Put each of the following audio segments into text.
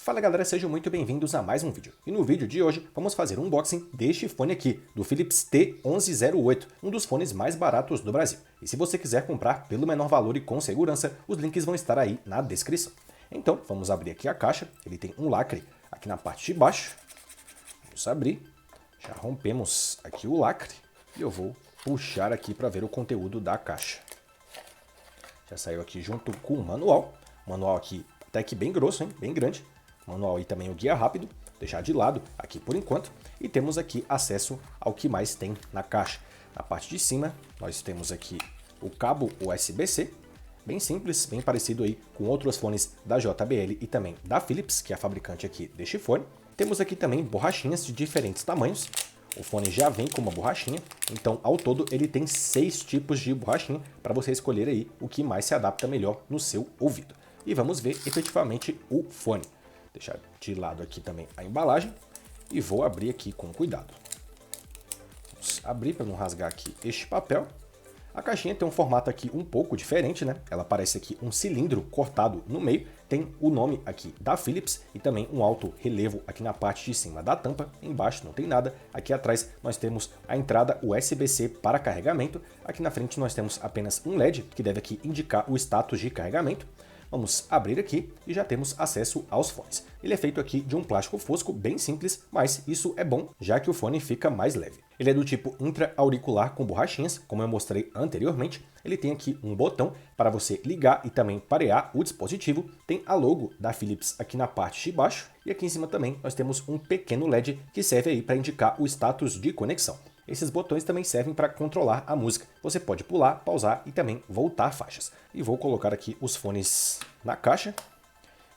Fala galera, sejam muito bem-vindos a mais um vídeo. E no vídeo de hoje vamos fazer um unboxing deste fone aqui, do Philips T1108, um dos fones mais baratos do Brasil. E se você quiser comprar pelo menor valor e com segurança, os links vão estar aí na descrição. Então, vamos abrir aqui a caixa, ele tem um lacre aqui na parte de baixo. Vamos abrir, já rompemos aqui o lacre e eu vou puxar aqui para ver o conteúdo da caixa. Já saiu aqui junto com o manual aqui até que bem grosso, hein? Bem grande. Manual e também o guia rápido, deixar de lado aqui por enquanto. E temos aqui acesso ao que mais tem na caixa. Na parte de cima nós temos aqui o cabo USB-C, bem simples, bem parecido aí com outros fones da JBL e também da Philips, que é a fabricante aqui deste fone. Temos aqui também borrachinhas de diferentes tamanhos. O fone já vem com uma borrachinha, então ao todo ele tem 6 tipos de borrachinha para você escolher aí o que mais se adapta melhor no seu ouvido. E vamos ver efetivamente o fone. Deixar de lado aqui também a embalagem e vou abrir aqui com cuidado. Vamos abrir para não rasgar aqui este papel. A caixinha tem um formato aqui um pouco diferente, né? Ela parece aqui um cilindro cortado no meio, tem o nome aqui da Philips e também um alto relevo aqui na parte de cima da tampa, embaixo não tem nada. Aqui atrás nós temos a entrada USB-C para carregamento, aqui na frente nós temos apenas um LED que deve aqui indicar o status de carregamento. Vamos abrir aqui e já temos acesso aos fones. Ele é feito aqui de um plástico fosco bem simples, mas isso é bom, já que o fone fica mais leve. Ele é do tipo intra-auricular com borrachinhas, como eu mostrei anteriormente. Ele tem aqui um botão para você ligar e também parear o dispositivo. Tem a logo da Philips aqui na parte de baixo. E aqui em cima também nós temos um pequeno LED que serve aí para indicar o status de conexão. Esses botões também servem para controlar a música. Você pode pular, pausar e também voltar faixas. E vou colocar aqui os fones na caixa.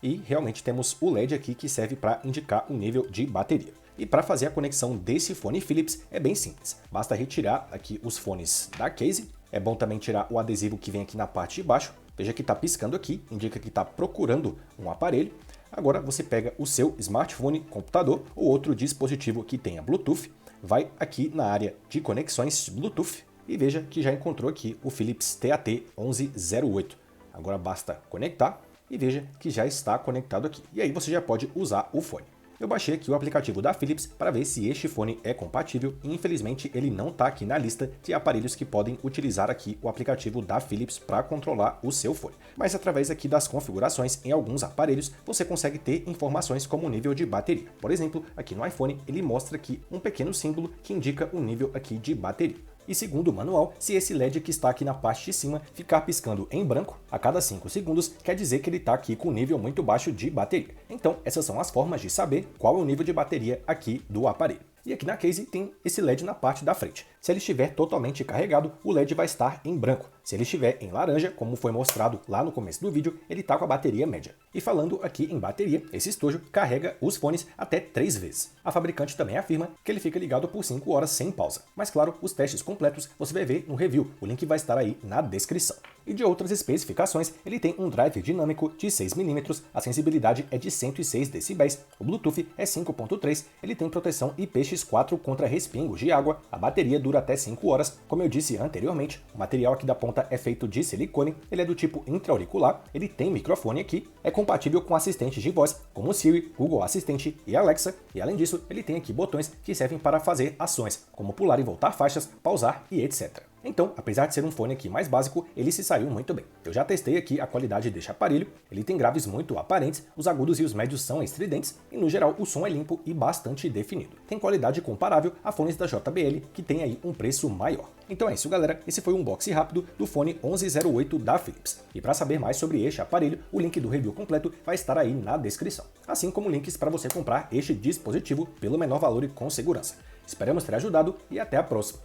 E realmente temos o LED aqui que serve para indicar o nível de bateria. E para fazer a conexão desse fone Philips é bem simples. Basta retirar aqui os fones da case. É bom também tirar o adesivo que vem aqui na parte de baixo. Veja que está piscando aqui, indica que está procurando um aparelho. Agora você pega o seu smartphone, computador ou outro dispositivo que tenha Bluetooth. Vai aqui na área de conexões Bluetooth e veja que já encontrou aqui o Philips TAT1108. Agora basta conectar e veja que já está conectado aqui. E aí você já pode usar o fone. Eu baixei aqui o aplicativo da Philips para ver se este fone é compatível e infelizmente ele não está aqui na lista de aparelhos que podem utilizar aqui o aplicativo da Philips para controlar o seu fone. Mas através aqui das configurações em alguns aparelhos você consegue ter informações como o nível de bateria. Por exemplo, aqui no iPhone ele mostra aqui um pequeno símbolo que indica o nível aqui de bateria. E segundo o manual, se esse LED que está aqui na parte de cima ficar piscando em branco a cada 5 segundos, quer dizer que ele está aqui com um nível muito baixo de bateria. Então, essas são as formas de saber qual é o nível de bateria aqui do aparelho. E aqui na case tem esse LED na parte da frente. Se ele estiver totalmente carregado, o LED vai estar em branco. Se ele estiver em laranja, como foi mostrado lá no começo do vídeo, ele está com a bateria média. E falando aqui em bateria, esse estojo carrega os fones até 3 vezes. A fabricante também afirma que ele fica ligado por 5 horas sem pausa. Mas claro, os testes completos você vai ver no review, o link vai estar aí na descrição. E de outras especificações, ele tem um drive dinâmico de 6mm, a sensibilidade é de 106 dB, o Bluetooth é 5.3, ele tem proteção IPX4 contra respingos de água, a bateria dura até 5 horas, como eu disse anteriormente, o material aqui da ponta é feito de silicone, ele é do tipo intra-auricular, ele tem microfone aqui, é compatível com assistentes de voz, como Siri, Google Assistente e Alexa, e além disso, ele tem aqui botões que servem para fazer ações, como pular e voltar faixas, pausar e etc. Então, apesar de ser um fone aqui mais básico, ele se saiu muito bem. Eu já testei aqui a qualidade deste aparelho, ele tem graves muito aparentes, os agudos e os médios são estridentes, e no geral o som é limpo e bastante definido. Tem qualidade comparável a fones da JBL, que tem aí um preço maior. Então é isso galera, esse foi o unboxing rápido do fone 1108 da Philips. E para saber mais sobre este aparelho, o link do review completo vai estar aí na descrição. Assim como links para você comprar este dispositivo pelo menor valor e com segurança. Esperamos ter ajudado e até a próxima.